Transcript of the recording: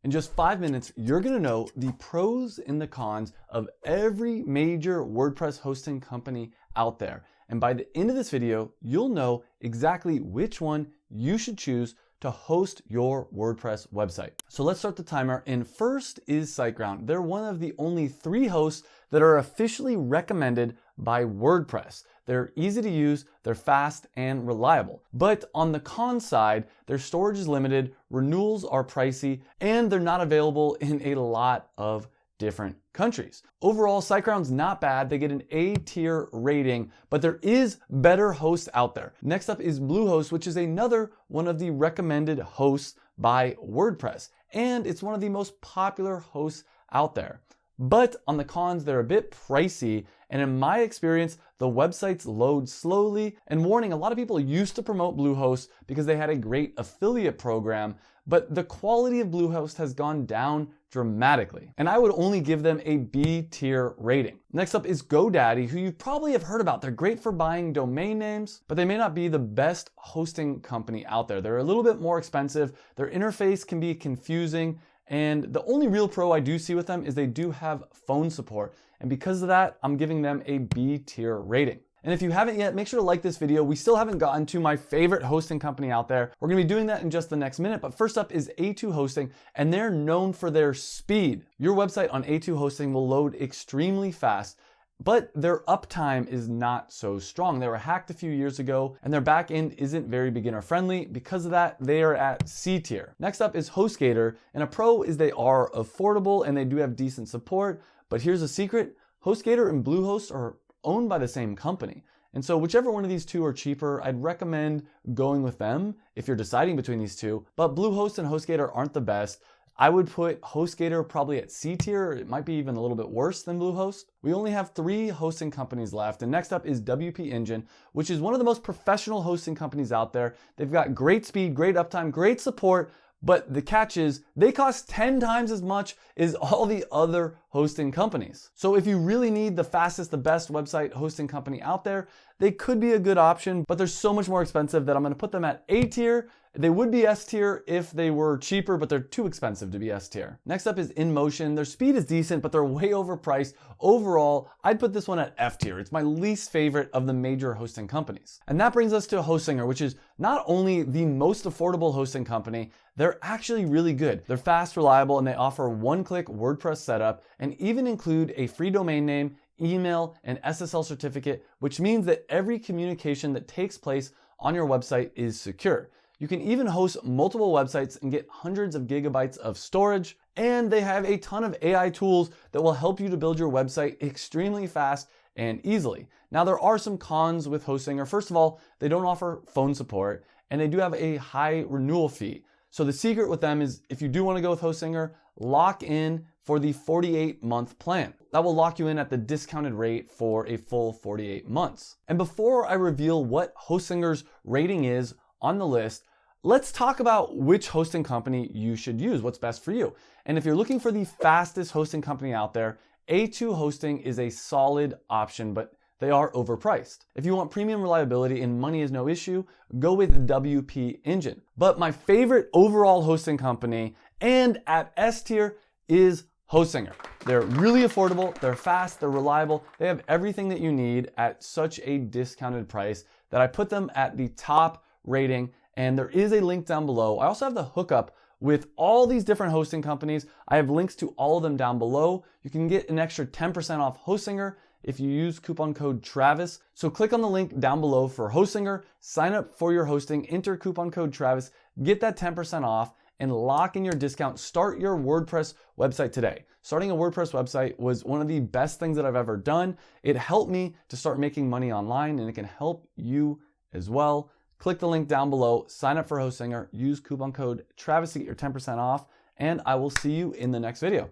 In just 5 minutes, you're gonna know the pros and the cons of every major WordPress hosting company out there. And by the end of this video, you'll know exactly which one you should choose to host your WordPress website. So let's start the timer. And first is SiteGround. They're one of the only 3 hosts that are officially recommended by WordPress. They're easy to use, they're fast and reliable. But on the con side, their storage is limited, renewals are pricey, and they're not available in a lot of different countries. Overall, SiteGround's not bad. They get an A tier rating, but there is better hosts out there. Next up is Bluehost, which is another one of the recommended hosts by WordPress, and it's one of the most popular hosts out there. But on the cons, they're a bit pricey, and in my experience, the websites load slowly. And warning, a lot of people used to promote Bluehost because they had a great affiliate program, but the quality of Bluehost has gone down dramatically, and I would only give them a B tier rating. Next up is GoDaddy, who you probably have heard about. They're great for buying domain names, but they may not be the best hosting company out there. They're a little bit more expensive. Their interface can be confusing, and the only real pro I do see with them is they do have phone support. And because of that, I'm giving them a B tier rating. And if you haven't yet, make sure to like this video. We still haven't gotten to my favorite hosting company out there. We're gonna be doing that in just the next minute, but first up is A2 Hosting, and they're known for their speed. Your website on A2 Hosting will load extremely fast, but their uptime is not so strong. They were hacked a few years ago, and their backend isn't very beginner friendly. Because of that, they are at C tier. Next up is HostGator, and a pro is they are affordable and they do have decent support, but here's a secret. HostGator and Bluehost are owned by the same company. And so whichever one of these two are cheaper, I'd recommend going with them if you're deciding between these two. But Bluehost and HostGator aren't the best. I would put HostGator probably at C tier. It might be even a little bit worse than Bluehost. We only have 3 hosting companies left, and next up is WP Engine, which is one of the most professional hosting companies out there. They've got great speed, great uptime, great support, but the catch is they cost 10 times as much as all the other hosting companies. So if you really need the fastest, the best website hosting company out there, they could be a good option, but they're so much more expensive that I'm gonna put them at A tier. They would be S tier if they were cheaper, but they're too expensive to be S tier. Next up is InMotion. Their speed is decent, but they're way overpriced. Overall, I'd put this one at F tier. It's my least favorite of the major hosting companies. And that brings us to Hostinger, which is not only the most affordable hosting company, they're actually really good. They're fast, reliable, and they offer one-click WordPress setup and even include a free domain name, email, and SSL certificate, which means that every communication that takes place on your website is secure. You can even host multiple websites and get hundreds of gigabytes of storage, and they have a ton of AI tools that will help you to build your website extremely fast and easily. Now, there are some cons with Hostinger. First of all, they don't offer phone support, and they do have a high renewal fee. So the secret with them is if you do want to go with Hostinger, lock in for the 48-month plan. That will lock you in at the discounted rate for a full 48 months. And before I reveal what Hostinger's rating is on the list, let's talk about which hosting company you should use, what's best for you. And if you're looking for the fastest hosting company out there, A2 Hosting is a solid option, but they are overpriced. If you want premium reliability and money is no issue, go with WP Engine. But my favorite overall hosting company, and at S tier, is Hostinger. They're really affordable, they're fast, they're reliable, they have everything that you need at such a discounted price that I put them at the top rating, and there is a link down below. I also have the hookup with all these different hosting companies. I have links to all of them down below. You can get an extra 10% off Hostinger if you use coupon code Travis. So click on the link down below for Hostinger, sign up for your hosting, enter coupon code Travis, get that 10% off, and lock in your discount. Start your WordPress website today. Starting a WordPress website was one of the best things that I've ever done. It helped me to start making money online, and it can help you as well. Click the link down below, sign up for Hostinger, use coupon code Travis to get your 10% off, and I will see you in the next video.